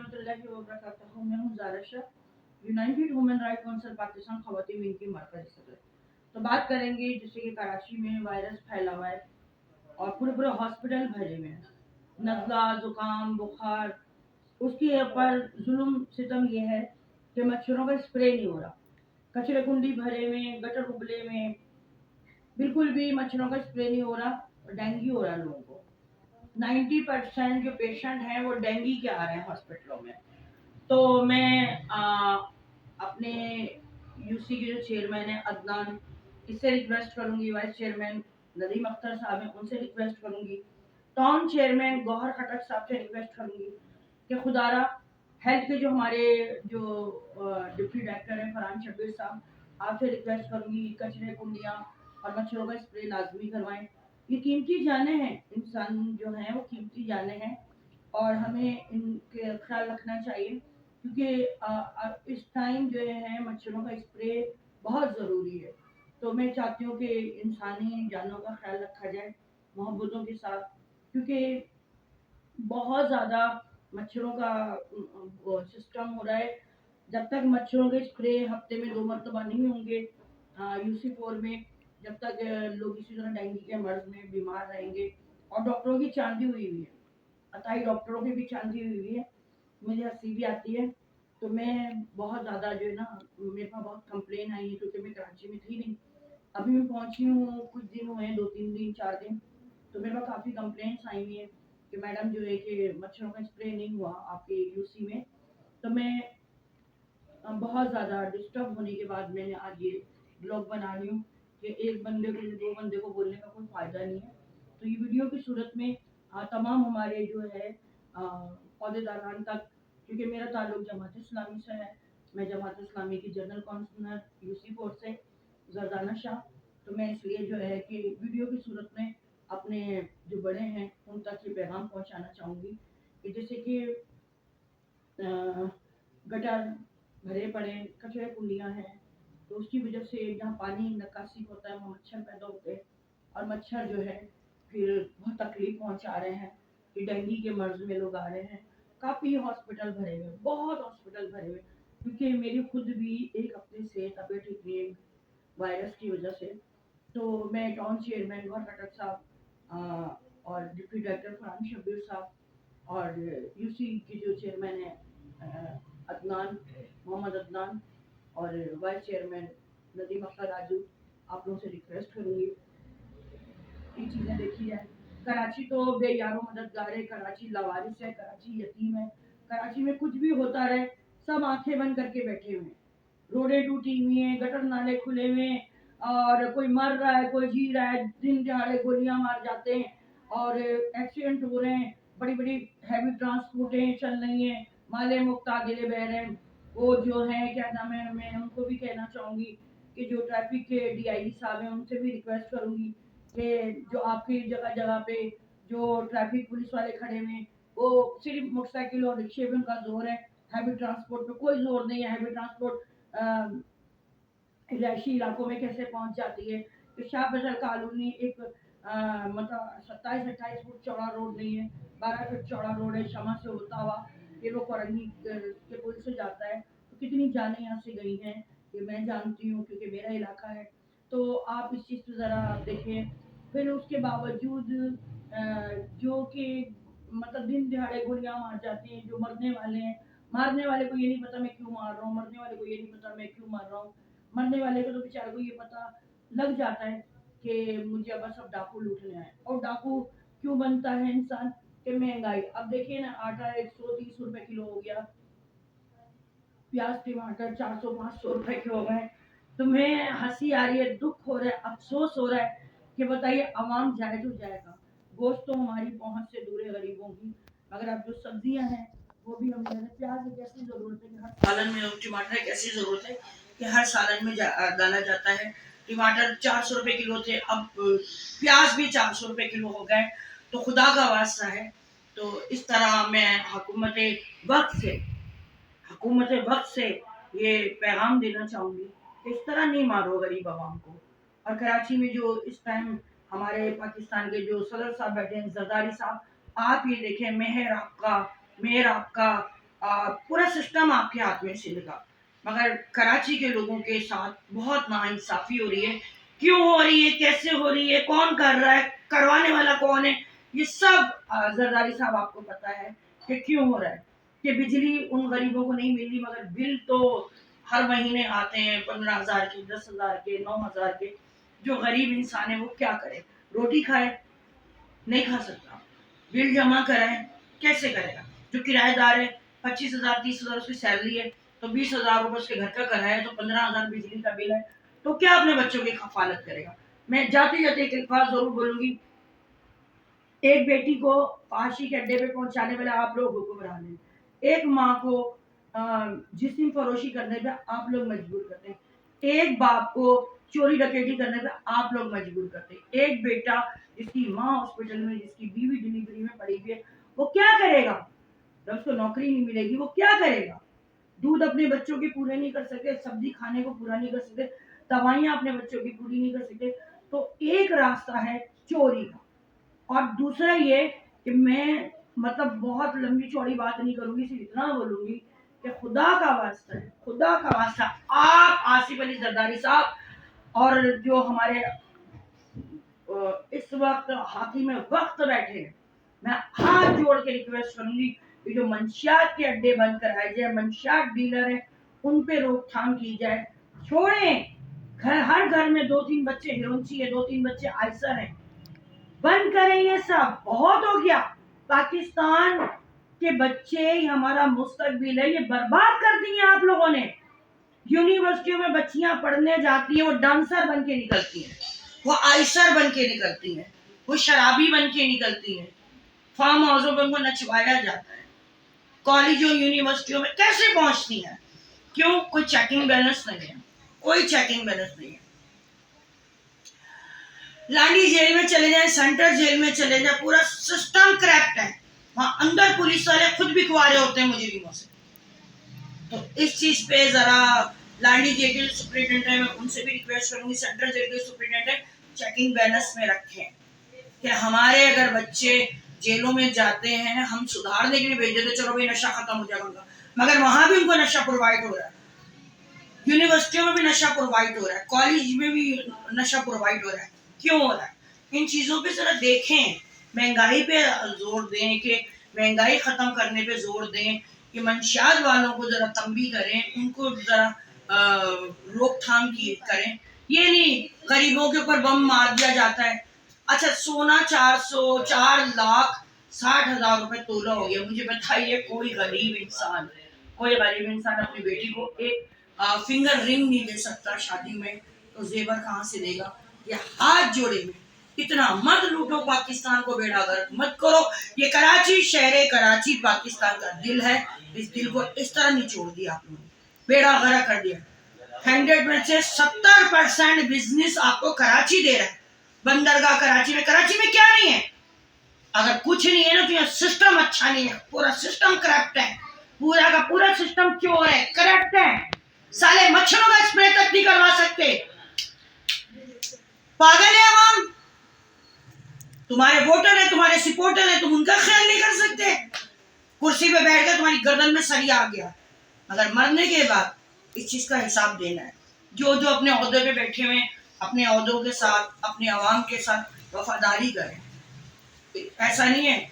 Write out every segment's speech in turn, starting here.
रहमतुल्लाहि व बरकातहू। मैं हूँ Zara Shah, united women right council Pakistan ख़वातीन विंग की मरकज़ी सदर। तो बात करेंगे जैसे कि कराची में वायरस फैला हुआ है और पूरे हॉस्पिटल भरे हुए हैं, नज़ला, ज़ुकाम, बुखार। उसके ऊपर जुल्म सितम ये है कि मच्छरों का स्प्रे नहीं हो रहा, कचरे कुंडी भरे में, गटर उबले में, बिल्कुल भी मच्छरों का स्प्रे नहीं हो रहा और डेंगू हो रहा है लोगों को। 90% जो पेशेंट हैं वो डेंगू के आ रहे हैं हॉस्पिटलों में। तो मैं अपने यूसी के जो चेयरमैन है अदनान, इससे रिक्वेस्ट करूंगी, वाइस चेयरमैन नदीम अख्तर साहब हैं उनसे रिक्वेस्ट करूंगी, टाउन चेयरमैन गौहर खटक साहब से रिक्वेस्ट करूंगी कि खुदारा हेल्थ के जो हमारे जो डिप्टी डायरेक्टर हैं फरहान शब्बीर साहब, आपसे रिक्वेस्ट करूंगी कचरे कुंडियाँ और मच्छरों का स्प्रे लाजमी करवाएं। ये कीमती जाने हैं, इंसान जो हैं वो कीमती जाने हैं और हमें इनके ख्याल रखना चाहिए क्योंकि इस टाइम जो है मच्छरों का स्प्रे बहुत ज़रूरी है। तो मैं चाहती हूँ कि इंसानी जानों का ख्याल रखा जाए मोहब्बतों के साथ, क्योंकि बहुत ज़्यादा मच्छरों का वो सिस्टम हो रहा है। जब तक मच्छरों के स्प्रे हफ्ते में 2 मरतबा नहीं होंगे यूसी 4 में, जब तक लोग इसी तरह डेंगू के मर्ज में बीमार रहेंगे। और डॉक्टरों की चांदी हुई हुई है, अताई डॉक्टरों की भी चांदी हुई हुई है, मुझे हंसी भी आती है। तो मैं बहुत ज़्यादा जो है ना, मेरे पास बहुत कंप्लेन आई है क्योंकि मैं कराची में थी नहीं, अभी मैं पहुंची हूँ, कुछ दिन हुए हैं, 2-3 दिन 4 दिन। तो मेरे पास काफ़ी कंप्लेंट्स आई हुई है कि मैडम जो है कि मच्छरों का स्प्रे नहीं हुआ आपके यूसी में। तो मैं बहुत ज़्यादा डिस्टर्ब होने के बाद मैंने आज ये ब्लॉग बना रही हूँ कि एक बंदे को 2 बंदे को बोलने का कोई फ़ायदा नहीं है। तो ये वीडियो की सूरत में तमाम हमारे जो है अहदेदारान तक, क्योंकि मेरा ताल्लुक जमात इस्लामी से है, मैं जमात इस्लामी की जनरल काउंसिलर यूसी 4 से जरदाना शाह। तो मैं इसलिए जो है कि वीडियो की सूरत में अपने जो बड़े हैं उन तक ये पैगाम पहुंचाना चाहूँगी कि जैसे कि गटर भरे पड़े, कचरे कुंडियाँ हैं, तो उसकी वजह से जहाँ पानी निकासी होता है वहाँ मच्छर पैदा होते हैं और मच्छर जो है फिर बहुत तकलीफ पहुँचा रहे हैं कि डेंगू के मर्ज में लोग आ रहे हैं। काफ़ी हॉस्पिटल भरे हुए, बहुत हॉस्पिटल भरे हुए, क्योंकि मेरी खुद भी 1 हफ्ते से तबीयत ठीक नहीं है वायरस की वजह से। तो मैं टाउन चेयरमैन गौहर खटक साहब और डिप्टी डायरेक्टर फरहान शब्बीर साहब और यूसी के जो चेयरमैन है अदनान, मोहम्मद अदनान, और वाइस चेयरमैन नदीम अख्तर राजू, आप लोगों से रिक्वेस्ट करूंगी ये चीज़ें देखी जाए। कराची तो बेयारो मददगार है, कराची लावारिस है, कराची यतीम है, कराची में कुछ भी होता रहे सब आंखें बंद करके बैठे हुए हैं। रोडें टूटी हुई हैं, गटर नाले खुले हुए हैं और कोई मर रहा है, कोई जी रहा है, दिन दहाड़े गोलियां मार जाते हैं और एक्सीडेंट हो रहे हैं, बड़ी बड़ी हैवी ट्रांसपोर्टें चल रही हैं, माले मुक्तादिले बह रहे हैं। वो जो है क्या नाम है, मैं उनको भी कहना चाहूँगी कि जो ट्रैफिक के डीआईजी साहब हैं उनसे भी रिक्वेस्ट करूँगी कि जो आपकी जगह जगह पे जो ट्रैफिक पुलिस वाले खड़े हुए हैं वो सिर्फ मोटरसाइकिल और रिक्शे पे उनका जोर है, हैवी ट्रांसपोर्ट पे कोई जोर नहीं है। हैवी ट्रांसपोर्ट रिहायशी इलाकों में कैसे पहुंच जाती है कि शाह बजर कॉलोनी एक मतलब 27-28 फुट चौड़ा रोड नहीं है, 12 फुट चौड़ा रोड है। शमा से होता हुआ फिर वो कोरंगी के पुल से जाता है। तो कितनी जाने यहाँ से गई हैं ये मैं जानती हूँ क्योंकि मेरा इलाका है। तो आप इस चीज़ पे ज़रा देखें। फिर उसके बावजूद जो कि मतलब दिन दिहाड़े गोलियां मार जाती हैं, जो मरने वाले हैं, मारने वाले को ये नहीं पता मैं क्यों मार रहा हूँ, मरने वाले को ये नहीं पता मैं क्यों मार रहा हूँ। मरने वाले को तो बेचारे को ये पता लग जाता है कि मुझे बस अब डाकू लूटने आए। और डाकू क्यों बनता है इंसान कि महंगाई। अब देखिए ना, आटा 130 रुपए किलो हो गया, प्याज टमाटर 400-500 रुपए के हो गए। तो मैं हंसी आ रही है, दुख हो रहा है, अफसोस हो रहा है कि बताइए अवाम जाए तो जाएगा। गोश्त तो हमारी पहुंच से दूर है गरीबों की, मगर अब जो सब्जियां हैं वो भी हम प्याज एक ऐसी जरूरत है कि हर सालन में, टमाटर एक ऐसी जरूरत है कि हर सालन में डाला जाता है। टमाटर 400 रुपए किलो थे, अब प्याज भी 400 रुपए किलो हो गए। तो खुदा का वास्ता है, तो इस तरह मैं हुकूमत वक्त से ये पैगाम देना चाहूँगी कि इस तरह नहीं मारो गरीब आवाम को। और कराची में जो इस टाइम हमारे पाकिस्तान के जो सदर साहब बैठे हैं जरदारी साहब, आप ये देखें, मेहर आपका पूरा सिस्टम आपके हाथ में सिलेगा। मगर कराची के लोगों के साथ बहुत नाइंसाफी हो रही है। क्यों हो रही है, कैसे हो रही है, कौन कर रहा है, करवाने वाला कौन है, ये सब जरदारी साहब आपको पता है कि क्यों हो रहा है। कि बिजली उन गरीबों को नहीं मिल रही, मगर बिल तो हर महीने आते हैं 15,000 के, 10,000 के, 9,000 के। जो गरीब इंसान है वो क्या करे, रोटी खाए, नहीं खा सकता। बिल जमा कराए, कैसे करेगा। जो किराएदार है 25,000 30,000 उसकी सैलरी है, तो 20,000 रुपए उसके घर का किराया है, तो 15,000 बिजली का बिल है, तो क्या अपने बच्चों की कफालत करेगा। मैं जाते जाते एक बात जरूर बोलूंगी, एक बेटी को फांसी के अड्डे पे पहुंचाने वाले आप लोग हुक्मरान हैं। एक माँ को जिस्म फरोशी करने पे आप लोग मजबूर करते हैं। एक बाप को चोरी डकैती करने पे आप लोग मजबूर करते हैं। एक बेटा जिसकी माँ हॉस्पिटल में, जिसकी बीवी डिलीवरी में पड़ी हुई है, वो क्या करेगा जब उसको नौकरी नहीं मिलेगी, वो क्या करेगा। दूध अपने बच्चों के पूरे नहीं कर सकते, सब्जी खाने को पूरा नहीं कर सकते, दवाइयां अपने बच्चों की पूरी नहीं कर सकते। तो एक रास्ता है चोरी का, और दूसरा ये कि मैं मतलब बहुत लंबी चौड़ी बात नहीं करूंगी, सिर्फ इतना बोलूंगी कि खुदा का वास्ता है, खुदा का वास्ता, आप आसिफ अली जरदारी साहब और जो हमारे इस वक्त हाथी में वक्त बैठे हैं, मैं हाथ जोड़ के रिक्वेस्ट करूंगी कि जो मंशियात के अड्डे बंद कराए जाए, मंशियात डीलर है उन पे रोकथाम की जाए। छोड़ें, हर घर में 2-3 बच्चे हिरोइनची है, 2-3 बच्चे आइसर हैं, बंद करें ये सब, बहुत हो गया। पाकिस्तान के बच्चे हमारा मुस्तकबिल है, ये बर्बाद कर दिए आप लोगों ने। यूनिवर्सिटियों में बच्चियां पढ़ने जाती है, वो डांसर बन के निकलती हैं, वो आइसर बन के निकलती हैं, वो शराबी बन के निकलती हैं, फार्म हाउसों में उनको नचवाया जाता है। कॉलेजों यूनिवर्सिटियों में कैसे पहुंचती हैं, क्यों, कोई चेकिंग बैलेंस नहीं है, कोई चेकिंग बैलेंस नहीं है। लांडी जेल में चले जाए, सेंट्रल जेल में चले जाए, पूरा सिस्टम करप्ट है। वहां अंदर पुलिस वाले खुद भी कुआरे होते हैं मुजरिमों से। तो इस चीज पे जरा लांडी जेल के सुप्रिंटेंडेंट है, मैं उनसे भी रिक्वेस्ट करूंगी, सेंट्रल जेल के सुप्रिंटेंडेंट चेकिंग बैलेंस में रखें कि हमारे अगर बच्चे जेलों में जाते हैं, हम सुधारने के लिए भेज देते, चलो भाई नशा खत्म हो जाएगा, मगर वहां भी उनको नशा प्रोवाइड हो रहा है, यूनिवर्सिटियों में भी नशा प्रोवाइड हो रहा है, कॉलेज में भी नशा प्रोवाइड हो रहा है। क्यों हो रहा है, इन चीजों पे जरा देखें, महंगाई पे जोर दें, कि महंगाई खत्म करने पे जोर दें, कि मंशियात वालों को जरा तंबी करें, उनको जरा रोकथाम की करें। ये नहीं गरीबों के ऊपर बम मार दिया जाता है। अच्छा, सोना 4,60,000 रुपए तोला हो गया। मुझे बताइए, कोई गरीब इंसान अपनी बेटी को एक फिंगर रिंग नहीं दे सकता शादी में, तो जेवर कहाँ से देगा। ये हाथ जोड़े में, इतना मत लूटो, पाकिस्तान को बेड़ागर्क मत करो। ये कराची शहर कराची पाकिस्तान का दिल है, इस दिल को इस तरह निचोड़ दिया आप लोगों ने, बेड़ागर्क कर दिया। 100 में से 70% बिजनेस आपको कराची दे रहा है, बंदरगाह कराची में। कराची में क्या नहीं है, अगर कुछ नहीं है ना, तो यह सिस्टम अच्छा नहीं है, पूरा सिस्टम करप्ट है, पूरा का पूरा सिस्टम चोर है, करप्ट है। साले मच्छरों का स्प्रे तक नहीं करवा सकते, पागल है अवाम। तुम्हारे वोटर है, तुम्हारे सपोर्टर है, तुम उनका ख्याल नहीं कर सकते। कुर्सी पे बैठ कर तुम्हारी गर्दन में सरिया आ गया, मगर मरने के बाद इस चीज का हिसाब देना है। जो जो अपने ओहदे पे बैठे हुए, अपने ओहदों के साथ, अपने अवाम के साथ वफादारी करें। ऐसा नहीं है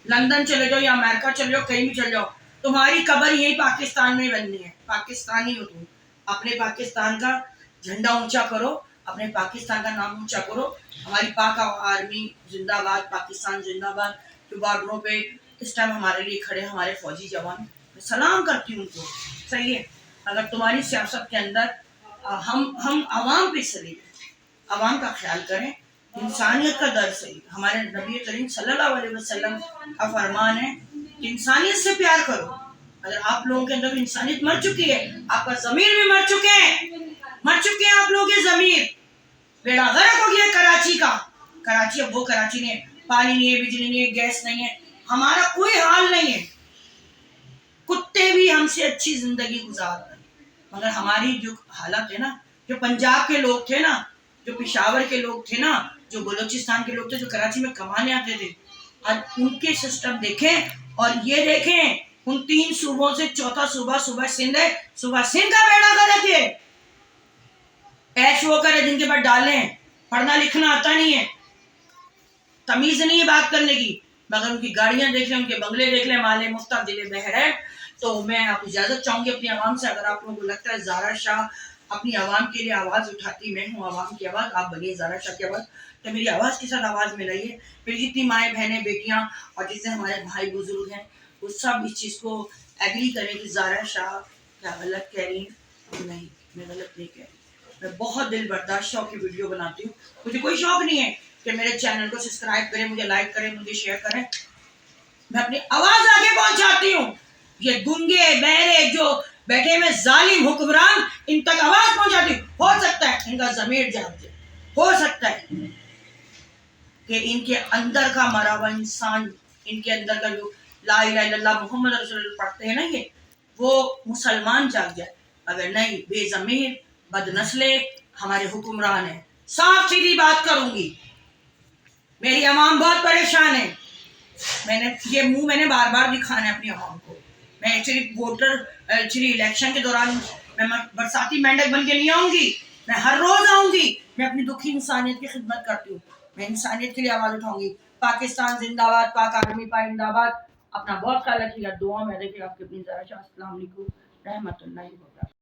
लंदन चले जाओ या अमेरिका चले जाओ, कहीं भी चले जाओ, तुम्हारी कब्र यही पाकिस्तान में बननी है। पाकिस्तानी हो तुम, अपने पाकिस्तान का झंडा ऊंचा करो, अपने पाकिस्तान का नाम ऊंचा करो। हमारी पाक आर्मी जिंदाबाद, पाकिस्तान जिंदाबाद। जो बॉर्डरों पे इस टाइम हमारे लिए खड़े हमारे फौजी जवान, मैं सलाम करती हूँ उनको। सही है, अगर तुम्हारी सियासत के अंदर हम आवाम पे सही, आवाम का ख्याल करें, इंसानियत का दर्द सही। हमारे नबी करीम सल्लल्लाहु अलैहि वसल्लम का फरमान है कि इंसानियत से प्यार करो। अगर आप लोगों के अंदर इंसानियत मर चुकी है, आपका ज़मीर भी मर चुके हैं आप लोगों के ज़मीर। बेड़ा गर्क हो गया कराची का। कराची अब वो कराची नहीं है, पानी नहीं है, बिजली नहीं है, गैस नहीं है, हमारा कोई हाल नहीं है। कुत्ते भी हमसे अच्छी जिंदगी गुजार रहे, मगर हमारी जो हालत है ना, जो पंजाब के लोग थे ना, जो पिशावर के लोग थे ना, जो बलोचिस्तान के लोग थे, जो कराची में कमाने आते थे, आज उनके सिस्टम देखें और ये देखें उन 3 सूबों से चौथा सूबा सूबा सिंध है। सूबा सिंध का बेड़ा गर्क है। ऐश वो करे जिनके पास डाले, पढ़ना लिखना आता नहीं है, तमीज नहीं है बात करने की, मगर उनकी गाड़ियां देख लें, उनके बंगले देख लें, माले मुफ्ता दिले बहर है। तो मैं आपको इजाजत चाहूंगी अपनी आवाम से। अगर आप लोगों को लगता है ज़ारा शाह अपनी आवाम के लिए आवाज उठाती, मैं हूँ आवाम की आवाज, आप बनिए ज़ारा शाह की आवाज, तो मेरी आवाज के साथ आवाज मिलाइए। मेरी जितनी माएँ बहनें बेटियां और जितने हमारे भाई बुजुर्ग हैं, वो सब इस चीज को एग्री करें कि ज़ारा शाह क्या गलत कह रही है। नहीं, मैं गलत नहीं कह रही। मैं बहुत दिल बर्दाश्त शौक की वीडियो बनाती हूँ। मुझे कोई शौक नहीं है कि मेरे चैनल को सब्सक्राइब करें, मुझे लाइक करें, मुझे शेयर करें। मैं अपनी आवाज आगे पहुंचाती हूँ। ये गुंगे बहरे जो बैठे में जालिम हुक्मरान, इन तक आवाज पहुंचाती हूँ। हो सकता है इनका जमीर जाग जाए, हो सकता है कि इनके अंदर का मरा हुआ इंसान, इनके अंदर का जो ला इलाहा इल्लल्लाह मुहम्मद रसूलुल्लाह पढ़ते हैं ना, ये वो मुसलमान जाग जाए। अगर नहीं, बेजमीर बदनस्ले हमारे हुक्मरान है। साफ सीधी बात करूंगी, मेरी अवाम बहुत परेशान है। मैंने ये मुंह मैंने बार बार दिखाना है अपनी अवाम को। मैं एक्चुअली इलेक्शन के दौरान मैं बरसाती मेंढक बन के नहीं आऊंगी, मैं हर रोज आऊंगी। मैं अपनी दुखी इंसानियत की खिदमत करती हूँ, मैं इंसानियत के लिए आवाज उठाऊंगी। पाकिस्तान जिंदाबाद, पाक आर्मी जिंदाबाद। अपना बहुत ख्याल रखिएगा, दुआ में रखिएगा। आपके अपनी ज़ारा शाह। अस्सलाम वालेकुम रहमतुल्लाहि व बरकातहू।